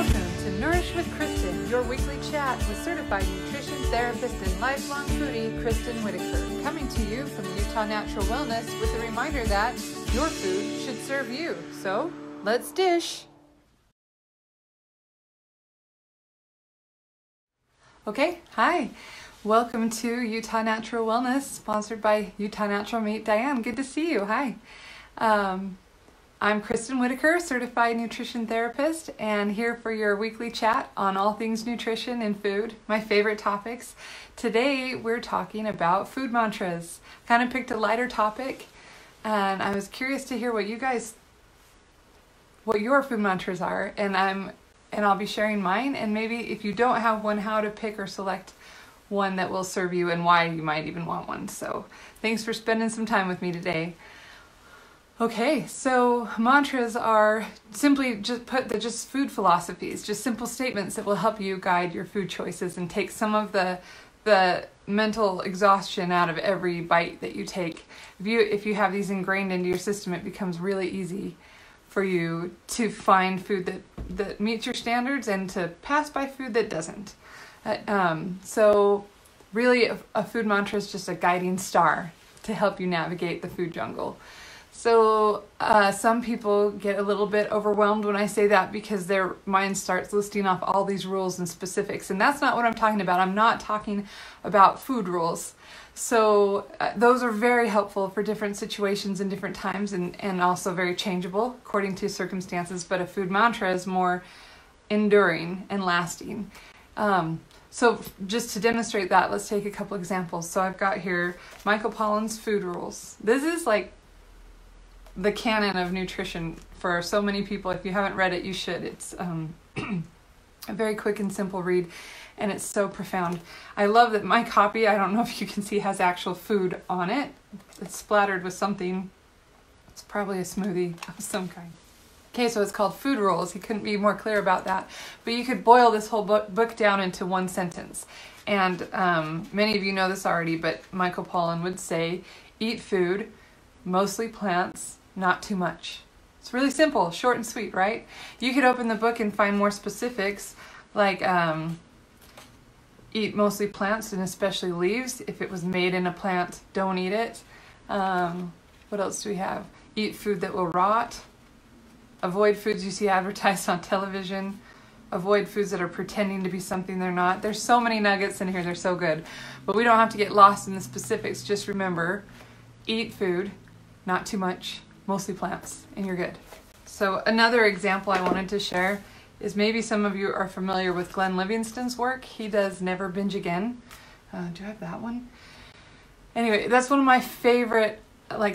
Welcome to Nourish with Kristin, your weekly chat with certified nutrition therapist and lifelong foodie Kristin Whitaker, coming to you from Utah Natural Wellness with a reminder that your food should serve you. So, let's dish! Okay, hi. Welcome to Utah Natural Wellness, sponsored by Utah Natural Meat. Diane, good to see you. Hi. I'm Kristin Whitaker, certified nutrition therapist, and here for your weekly chat on all things nutrition and food, my favorite topics. Today we're talking about food mantras. Kind of picked a lighter topic, and I was curious to hear what your food mantras are, and I'll be sharing mine, and maybe if you don't have one, how to pick or select one that will serve you and why you might even want one. So thanks for spending some time with me today. Okay, so mantras are simply just food philosophies, just simple statements that will help you guide your food choices and take some of the mental exhaustion out of every bite that you take. If you have these ingrained into your system, it becomes really easy for you to find food that meets your standards and to pass by food that doesn't. So really a food mantra is just a guiding star to help you navigate the food jungle. So some people get a little bit overwhelmed when I say that because their mind starts listing off all these rules and specifics, and that's not what I'm talking about. I'm not talking about food rules. So those are very helpful for different situations and different times, and also very changeable according to circumstances, but a food mantra is more enduring and lasting. So just to demonstrate that, let's take a couple examples. So I've got here Michael Pollan's food rules. This is like the canon of nutrition for so many people. If you haven't read it, you should. It's a very quick and simple read, and it's so profound. I love that my copy, I don't know if you can see, has actual food on it. It's splattered with something. It's probably a smoothie of some kind. Okay, so it's called Food Rules. He couldn't be more clear about that. But you could boil this whole book down into one sentence. And many of you know this already, but Michael Pollan would say, eat food, mostly plants, not too much. It's really simple, short and sweet, right? You could open the book and find more specifics, like eat mostly plants and especially leaves. If it was made in a plant, don't eat it. What else do we have? Eat food that will rot. Avoid foods you see advertised on television. Avoid foods that are pretending to be something they're not. There's so many nuggets in here, they're so good. But we don't have to get lost in the specifics. Just remember, eat food, not too much, mostly plants, and you're good. So another example I wanted to share is maybe some of you are familiar with Glenn Livingston's work. He does Never Binge Again. Do I have that one? Anyway, that's one of my favorite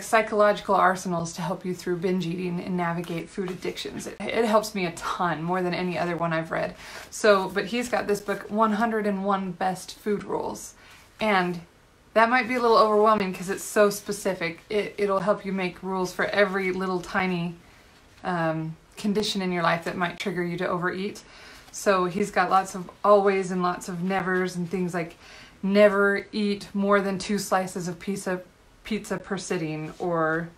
psychological arsenals to help you through binge eating and navigate food addictions. It helps me a ton, more than any other one I've read. But he's got this book, 101 Best Food Rules. And that might be a little overwhelming because it's so specific. It'll help you make rules for every little tiny condition in your life that might trigger you to overeat. So he's got lots of always and lots of nevers and things like never eat more than 2 slices of pizza per sitting, or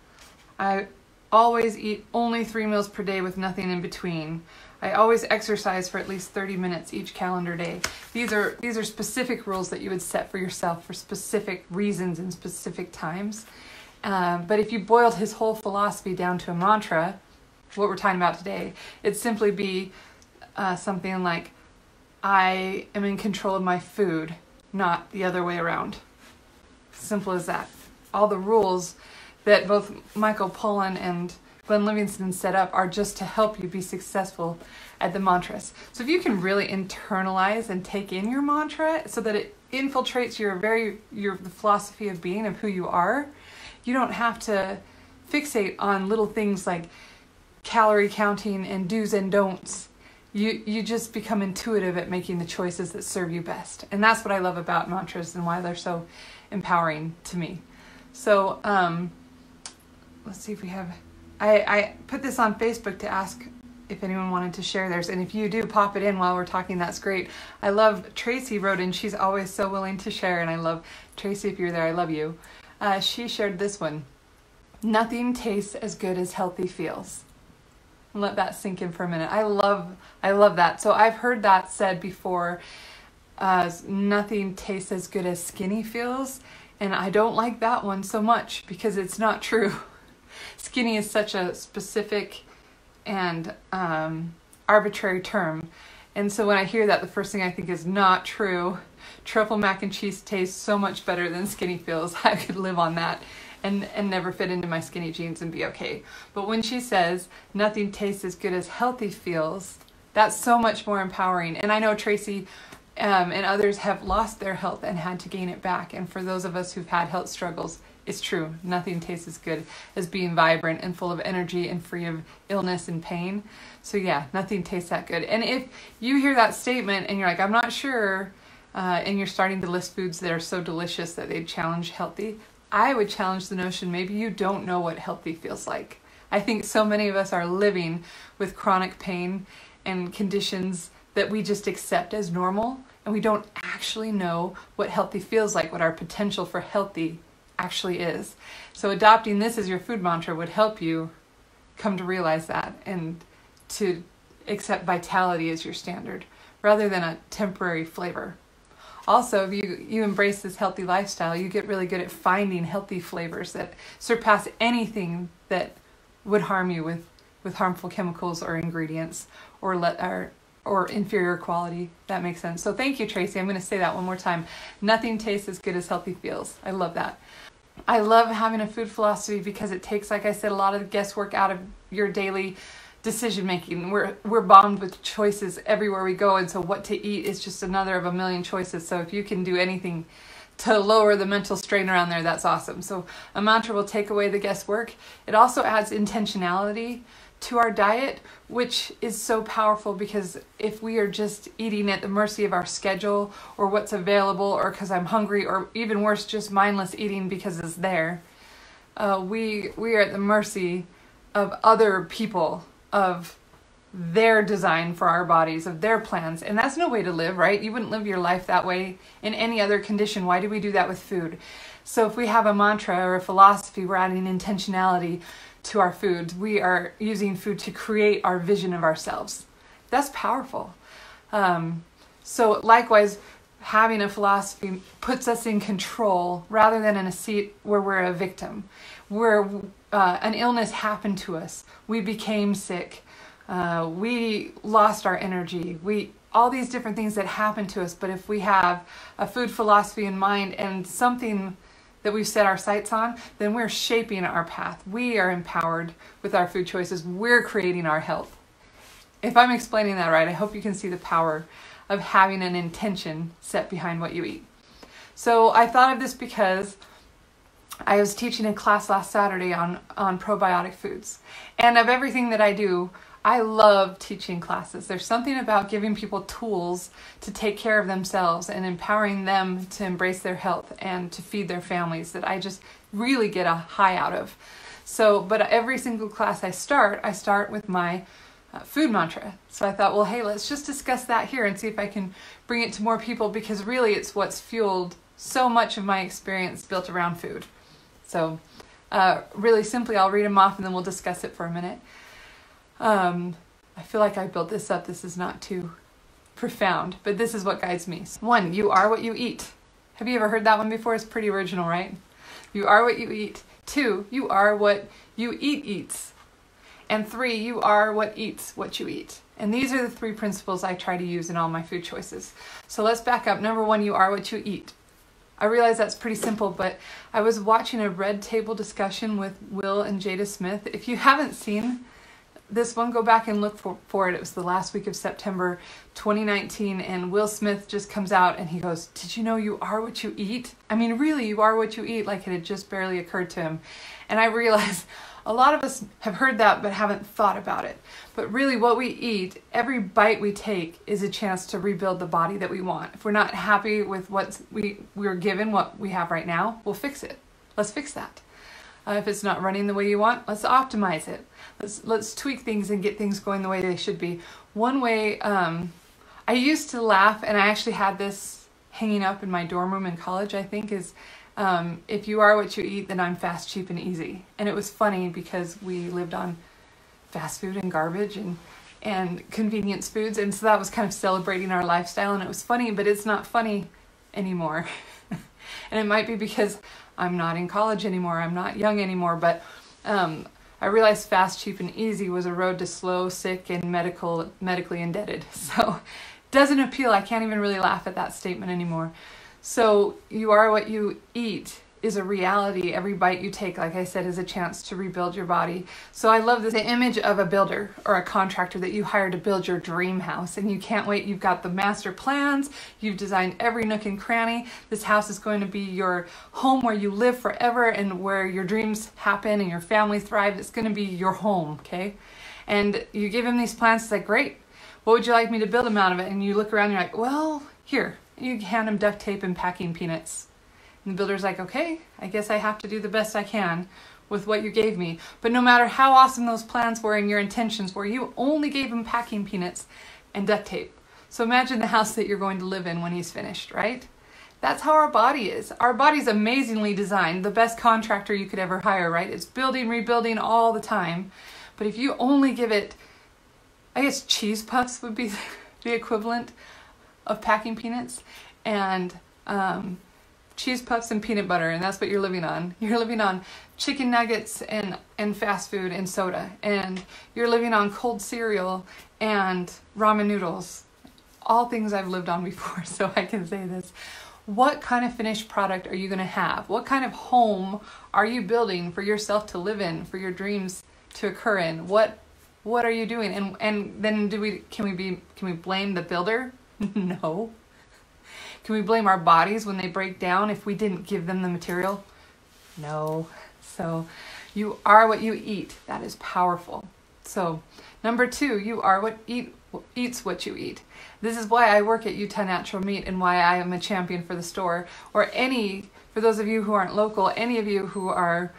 I always eat only 3 meals per day with nothing in between. I always exercise for at least 30 minutes each calendar day. These are specific rules that you would set for yourself for specific reasons and specific times. But if you boiled his whole philosophy down to a mantra, what we're talking about today, it'd simply be something like, I am in control of my food, not the other way around. Simple as that. All the rules that both Michael Pollan and Glenn Livingston set up are just to help you be successful at the mantras. So if you can really internalize and take in your mantra so that it infiltrates the philosophy of being, of who you are, you don't have to fixate on little things like calorie counting and do's and don'ts. You just become intuitive at making the choices that serve you best. And that's what I love about mantras and why they're so empowering to me. So let's see if we have... I put this on Facebook to ask if anyone wanted to share theirs, and if you do, pop it in while we're talking. That's great. I love Tracy wrote in. She's always so willing to share, and I love Tracy. If you're there, I love you. She shared this one. Nothing tastes as good as healthy feels. and let that sink in for a minute. I love that. So I've heard that said before, nothing tastes as good as skinny feels, and I don't like that one so much because it's not true. Skinny is such a specific and arbitrary term, and so when I hear that, the first thing I think is not true. Truffle mac and cheese tastes so much better than skinny feels. I could live on that and never fit into my skinny jeans and be okay. But when she says nothing tastes as good as healthy feels, that's so much more empowering. And I know Tracy and others have lost their health and had to gain it back. And for those of us who've had health struggles, it's true. Nothing tastes as good as being vibrant and full of energy and free of illness and pain. So yeah, nothing tastes that good. And if you hear that statement and you're like, I'm not sure, and you're starting to list foods that are so delicious that they challenge healthy, I would challenge the notion maybe you don't know what healthy feels like. I think so many of us are living with chronic pain and conditions that we just accept as normal, and we don't actually know what healthy feels like, what our potential for healthy actually is. So adopting this as your food mantra would help you come to realize that and to accept vitality as your standard rather than a temporary flavor. Also, if you embrace this healthy lifestyle, you get really good at finding healthy flavors that surpass anything that would harm you with harmful chemicals or ingredients or inferior quality. That makes sense. So thank you, Tracy. I'm going to say that one more time. Nothing tastes as good as healthy feels. I love that. I love having a food philosophy because it takes, like I said, a lot of the guesswork out of your daily decision making. We're bombed with choices everywhere we go, and so what to eat is just another of a million choices. So if you can do anything to lower the mental strain around there, that's awesome. So a mantra will take away the guesswork. It also adds intentionality to our diet, which is so powerful, because if we are just eating at the mercy of our schedule or what's available, or because I'm hungry, or even worse, just mindless eating because it's there, we are at the mercy of other people, of their design for our bodies, of their plans. And that's no way to live, right? You wouldn't live your life that way in any other condition. Why do we do that with food? So if we have a mantra or a philosophy, we're adding intentionality to our foods. We are using food to create our vision of ourselves. That's powerful. So likewise, having a philosophy puts us in control rather than in a seat where we're a victim, where an illness happened to us. We became sick. We lost our energy. All these different things that happen to us. But if we have a food philosophy in mind and something that we've set our sights on, then we're shaping our path. We are empowered with our food choices. We're creating our health. If I'm explaining that right, I hope you can see the power of having an intention set behind what you eat. So I thought of this because I was teaching a class last Saturday on probiotic foods. And of everything that I do, I love teaching classes. There's something about giving people tools to take care of themselves and empowering them to embrace their health and to feed their families that I just really get a high out of. So, but every single class I start with my food mantra. So I thought, well, hey, let's just discuss that here and see if I can bring it to more people, because really it's what's fueled so much of my experience built around food. So really simply, I'll read them off and then we'll discuss it for a minute. I feel like I built this up. This is not too profound, but this is what guides me. 1, you are what you eat. Have you ever heard that one before? It's pretty original, right? You are what you eat. 2, you are what you eat eats. And 3, you are what eats what you eat. And these are the 3 principles I try to use in all my food choices. So let's back up. Number 1, you are what you eat. I realize that's pretty simple, but I was watching a Red Table discussion with Will and Jada Smith. If you haven't seen this one, go back and look for it. It was the last week of September 2019, and Will Smith just comes out and he goes, did you know you are what you eat? I mean, really, you are what you eat, like it had just barely occurred to him. And I realized a lot of us have heard that but haven't thought about it. But really what we eat, every bite we take, is a chance to rebuild the body that we want. If we're not happy with what we're given, what we have right now, we'll fix it. Let's fix that. If it's not running the way you want, let's optimize it. Let's tweak things and get things going the way they should be. One way, I used to laugh, and I actually had this hanging up in my dorm room in college, I think, is if you are what you eat, then I'm fast, cheap, and easy. And it was funny because we lived on fast food and garbage and convenience foods. And so that was kind of celebrating our lifestyle, and it was funny, but it's not funny anymore. And it might be because I'm not in college anymore, I'm not young anymore, but I realized fast, cheap, and easy was a road to slow, sick, and medically indebted. So it doesn't appeal. I can't even really laugh at that statement anymore. So you are what you eat is a reality. Every bite you take, like I said, is a chance to rebuild your body. So I love this image of a builder or a contractor that you hire to build your dream house, and you can't wait. You've got the master plans, you've designed every nook and cranny. This house is going to be your home where you live forever and where your dreams happen and your family thrive. It's going to be your home, okay? And you give him these plans. It's like, great, what would you like me to build him out of it? And you look around and you're like, well, here. You hand him duct tape and packing peanuts. And the builder's like, okay, I guess I have to do the best I can with what you gave me. But no matter how awesome those plans were and your intentions were, you only gave him packing peanuts and duct tape. So imagine the house that you're going to live in when he's finished, right? That's how our body is. Our body's amazingly designed. The best contractor you could ever hire, right? It's building, rebuilding all the time. But if you only give it, I guess cheese puffs would be the equivalent of packing peanuts, and cheese puffs and peanut butter, and that's what you're living on. You're living on chicken nuggets and fast food and soda, and you're living on cold cereal and ramen noodles. All things I've lived on before, so I can say this. What kind of finished product are you going to have? What kind of home are you building for yourself to live in, for your dreams to occur in? What are you doing? And then can we blame the builder? No. Can we blame our bodies when they break down if we didn't give them the material? No. So you are what you eat. That is powerful. So number 2, you are what eats what you eat. This is why I work at Utah Natural Meat and why I am a champion for the store, or for those of you who aren't local, any of you who are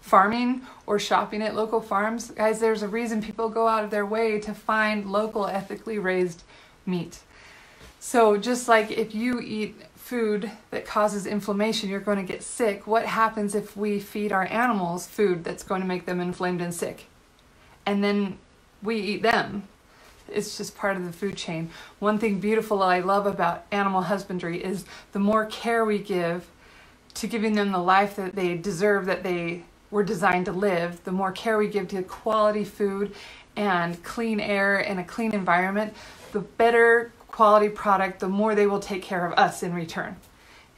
farming or shopping at local farms. Guys, there's a reason people go out of their way to find local, ethically raised meat. So just like if you eat food that causes inflammation, you're going to get sick. What happens if we feed our animals food that's going to make them inflamed and sick? And then we eat them. It's just part of the food chain. One thing beautiful I love about animal husbandry is the more care we give to giving them the life that they deserve, that they were designed to live, the more care we give to quality food and clean air and a clean environment, the better quality product, the more they will take care of us in return.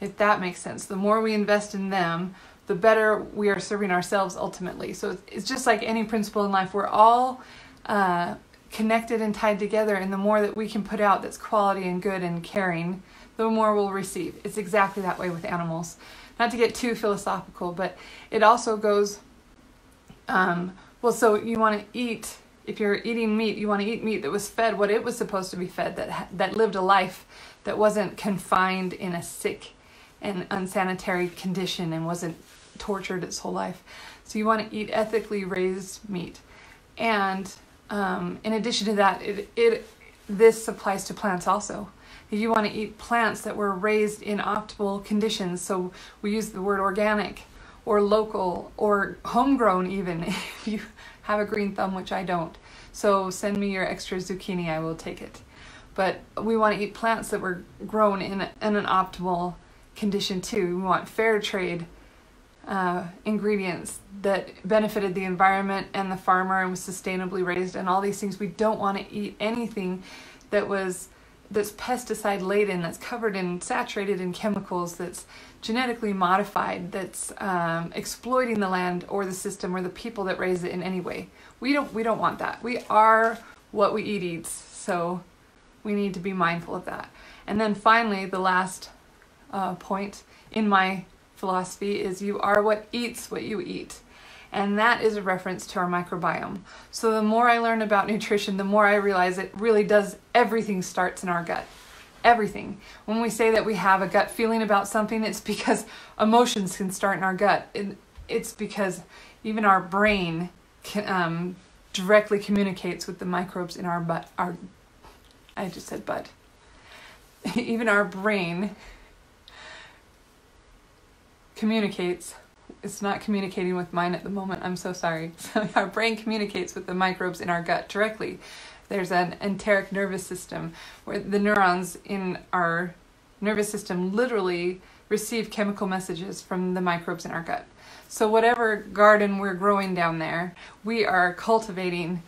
If that makes sense. The more we invest in them, the better we are serving ourselves ultimately. So it's just like any principle in life. We're all connected and tied together, and the more that we can put out that's quality and good and caring, the more we'll receive. It's exactly that way with animals. Not to get too philosophical, but it also goes, so you want to eat, if you're eating meat, you want to eat meat that was fed what it was supposed to be fed, that lived a life that wasn't confined in a sick and unsanitary condition and wasn't tortured its whole life. So you want to eat ethically raised meat. And in addition to that, this applies to plants also. You want to eat plants that were raised in optimal conditions. So we use the word organic or local or homegrown even, if you have a green thumb, which I don't. So send me your extra zucchini, I will take it. But we want to eat plants that were grown in an optimal condition too. We want fair trade ingredients that benefited the environment and the farmer and was sustainably raised and all these things. We don't want to eat anything that's pesticide laden, that's covered in, saturated in chemicals, that's genetically modified, that's exploiting the land or the system or the people that raise it in any way. We don't want that. We are what we eats, so we need to be mindful of that. And then finally, the last point in my philosophy is you are what eats what you eat. And that is a reference to our microbiome. So the more I learn about nutrition, the more I realize it really does, everything starts in our gut. Everything. When we say that we have a gut feeling about something, it's because emotions can start in our gut. It's because even our brain directly communicates with the microbes in our butt. I just said butt. Even our brain communicates it's not communicating with mine at the moment. I'm so sorry. So our brain communicates with the microbes in our gut directly. There's an enteric nervous system where the neurons in our nervous system literally receive chemical messages from the microbes in our gut. So whatever garden we're growing down there, we are cultivating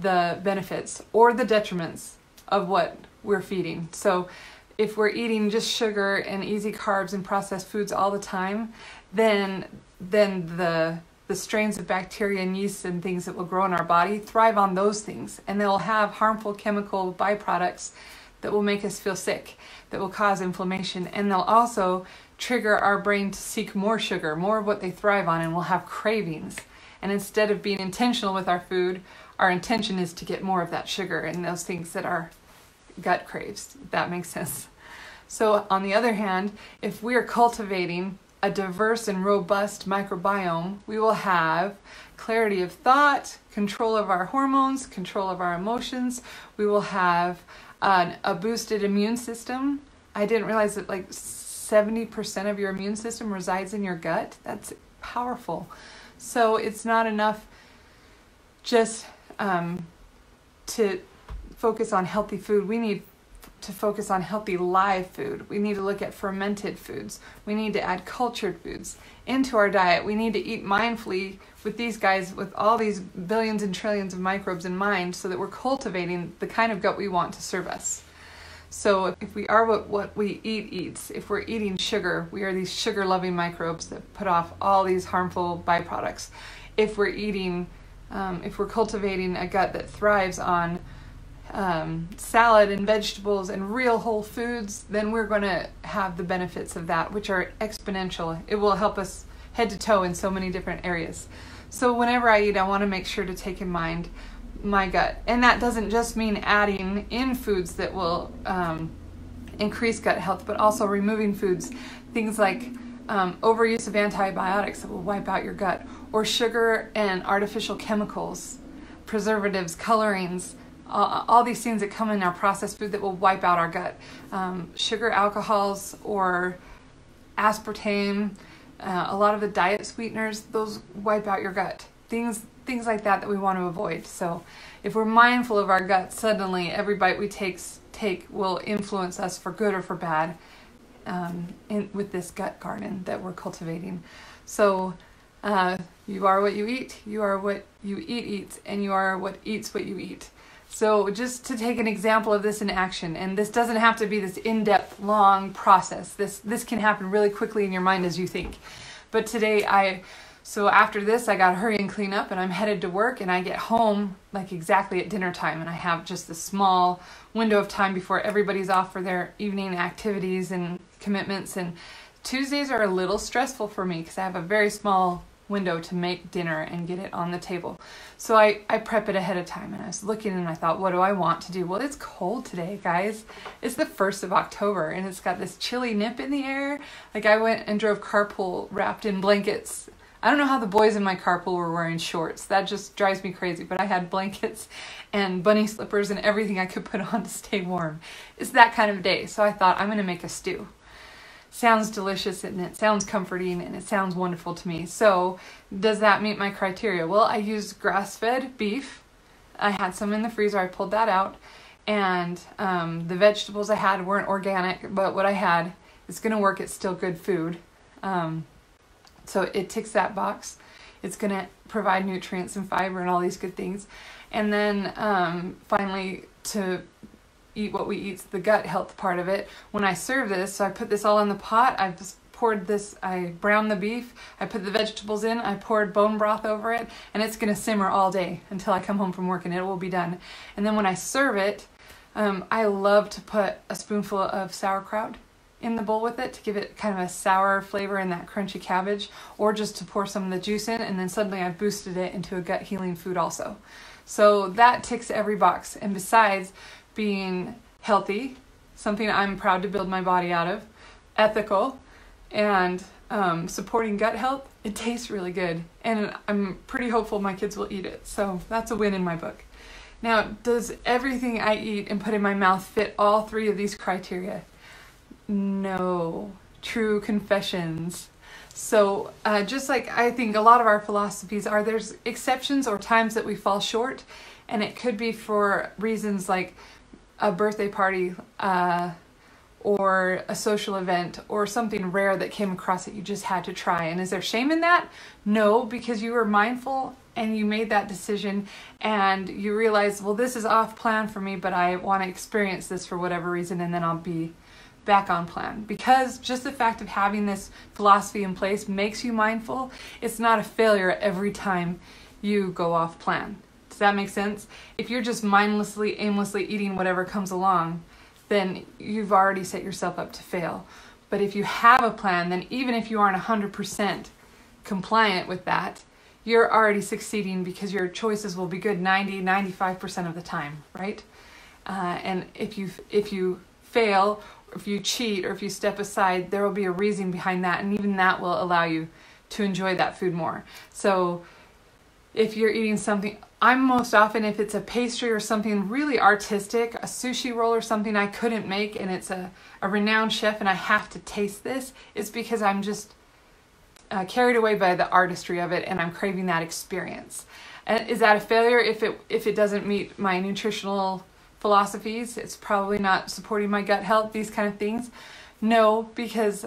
the benefits or the detriments of what we're feeding. So if we're eating just sugar and easy carbs and processed foods all the time, then the strains of bacteria and yeast and things that will grow in our body thrive on those things, and they'll have harmful chemical byproducts that will make us feel sick, that will cause inflammation, and they'll also trigger our brain to seek more sugar, more of what they thrive on, and we'll have cravings. And instead of being intentional with our food, our intention is to get more of that sugar and those things that our gut craves, if that makes sense. So on the other hand, if we are cultivating a diverse and robust microbiome, we will have clarity of thought, control of our hormones, control of our emotions. We will have a boosted immune system. I didn't realize that like 70% of your immune system resides in your gut. That's powerful. So it's not enough just to focus on healthy food. We need to focus on healthy live food. We need to look at fermented foods. We need to add cultured foods into our diet. We need to eat mindfully with these guys, with all these billions and trillions of microbes in mind, so that we're cultivating the kind of gut we want to serve us. So if we are what we eat eats, if we're eating sugar, we are these sugar-loving microbes that put off all these harmful byproducts. If we're eating, if we're cultivating a gut that thrives on salad and vegetables and real whole foods, then we're going to have the benefits of that, which are exponential. It will help us head to toe in so many different areas. So whenever I eat, I want to make sure to take in mind my gut. And that doesn't just mean adding in foods that will increase gut health, but also removing foods, things like overuse of antibiotics that will wipe out your gut, or sugar and artificial chemicals, preservatives, colorings, all these things that come in our processed food that will wipe out our gut. Sugar, alcohols, or aspartame, a lot of the diet sweeteners, those wipe out your gut. Things like that we want to avoid. So if we're mindful of our gut, suddenly every bite we take will influence us for good or for bad with this gut garden that we're cultivating. So you are what you eat, you are what you eat eats, and you are what eats what you eat. So just to take an example of this in action, and this doesn't have to be this in-depth, long process. This can happen really quickly in your mind as you think. But today so after this, I got to hurry and clean up, and I'm headed to work, and I get home like exactly at dinner time, and I have just a small window of time before everybody's off for their evening activities and commitments. And Tuesdays are a little stressful for me because I have a very small window to make dinner and get it on the table. So I prep it ahead of time, and I was looking and I thought, what do I want to do? Well, it's cold today, guys. It's the 1st of October, and it's got this chilly nip in the air. Like, I went and drove carpool wrapped in blankets. I don't know how the boys in my carpool were wearing shorts. That just drives me crazy. But I had blankets and bunny slippers and everything I could put on to stay warm. It's that kind of day. So I thought, I'm going to make a stew. Sounds delicious, and it sounds comforting, and it sounds wonderful to me. So does that meet my criteria? Well, I used grass-fed beef. I had some in the freezer. I pulled that out. And the vegetables I had weren't organic, but what I had is going to work. It's still good food. So it ticks that box. It's going to provide nutrients and fiber and all these good things. And then finally, to eat what we eat's the gut health part of it. When I serve this, so I put this all in the pot. I've just poured this, I browned the beef, I put the vegetables in, I poured bone broth over it, and it's going to simmer all day until I come home from work, and it will be done. And then when I serve it, I love to put a spoonful of sauerkraut in the bowl with it to give it kind of a sour flavor and that crunchy cabbage, or just to pour some of the juice in, and then suddenly I've boosted it into a gut healing food also. So that ticks every box. And besides being healthy, something I'm proud to build my body out of, ethical, and supporting gut health, it tastes really good. And I'm pretty hopeful my kids will eat it. So that's a win in my book. Now, does everything I eat and put in my mouth fit all 3 of these criteria? No. True confessions. So just like I think a lot of our philosophies are, there's exceptions or times that we fall short, and it could be for reasons like a birthday party or a social event or something rare that came across that you just had to try. And is there shame in that? No, because you were mindful and you made that decision and you realized, well, this is off plan for me, but I want to experience this for whatever reason, and then I'll be back on plan. Because just the fact of having this philosophy in place makes you mindful. It's not a failure every time you go off plan. Does that make sense? If you're just mindlessly, aimlessly eating whatever comes along, then you've already set yourself up to fail. But if you have a plan, then even if you aren't 100% compliant with that, you're already succeeding, because your choices will be good 90-95% of the time, right? And if you fail, or if you cheat, or if you step aside, there will be a reason behind that, and even that will allow you to enjoy that food more. So if you're eating something, I'm most often, if it's a pastry or something really artistic, a sushi roll or something I couldn't make, and it's a renowned chef and I have to taste this, it's because I'm just carried away by the artistry of it and I'm craving that experience. And is that a failure if it doesn't meet my nutritional philosophies? It's probably not supporting my gut health, these kind of things. No, because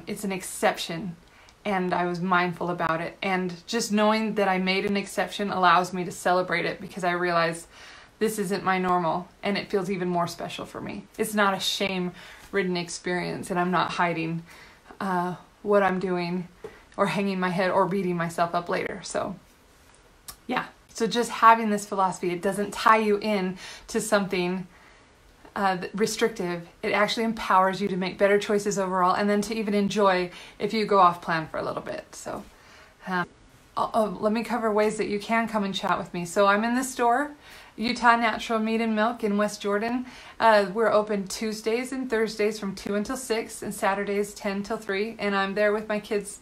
it's an exception. And I was mindful about it. And just knowing that I made an exception allows me to celebrate it, because I realize this isn't my normal, and it feels even more special for me. It's not a shame-ridden experience, and I'm not hiding what I'm doing or hanging my head or beating myself up later. So yeah, so just having this philosophy, it doesn't tie you in to something restrictive. It actually empowers you to make better choices overall, and then to even enjoy if you go off plan for a little bit. So let me cover ways that you can come and chat with me. So I'm in the store, Utah Natural Meat and Milk in West Jordan. We're open Tuesdays and Thursdays from 2 until 6, and Saturdays 10 till 3, and I'm there with my kids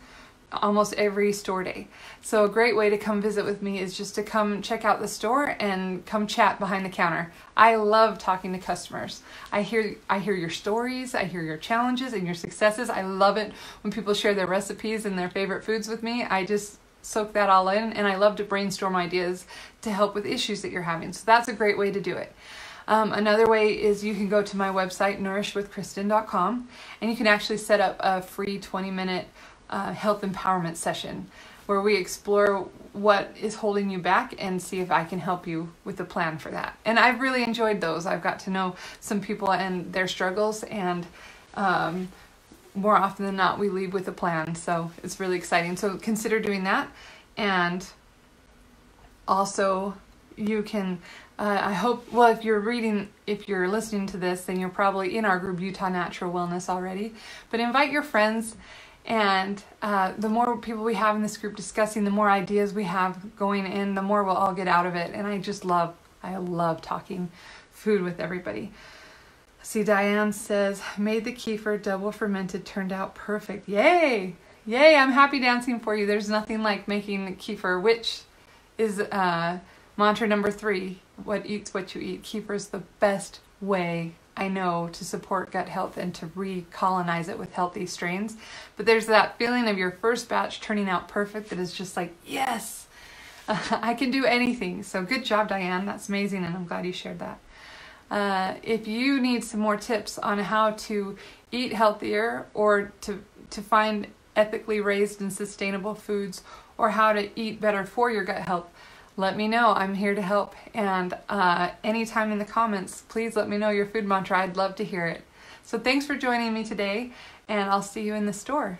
almost every store day. So a great way to come visit with me is just to come check out the store and come chat behind the counter. I love talking to customers. I hear your stories, I hear your challenges and your successes. I love it when people share their recipes and their favorite foods with me. I just soak that all in, and I love to brainstorm ideas to help with issues that you're having. So that's a great way to do it. Another way is you can go to my website, nourishwithkristin.com, and you can actually set up a free 20-minute health empowerment session where we explore what is holding you back and see if I can help you with a plan for that. And I've really enjoyed those. I've got to know some people and their struggles, and more often than not we leave with a plan, so it's really exciting. So consider doing that. And also you can I hope, well, if you're listening to this, then you're probably in our group Utah Natural Wellness already, but invite your friends. And the more people we have in this group discussing, the more ideas we have going in, the more we'll all get out of it. And I love talking food with everybody. See, Diane says, made the kefir double fermented, turned out perfect. Yay! Yay, I'm happy dancing for you. There's nothing like making kefir, which is mantra number 3. What eats what you eat. Kefir is the best way I know to support gut health and to recolonize it with healthy strains. But there's that feeling of your first batch turning out perfect that is just like, yes, I can do anything. So good job, Diane. That's amazing, and I'm glad you shared that. If you need some more tips on how to eat healthier, or to find ethically raised and sustainable foods, or how to eat better for your gut health, let me know. I'm here to help. And anytime in the comments, please let me know your food mantra. I'd love to hear it. So thanks for joining me today, and I'll see you in the store.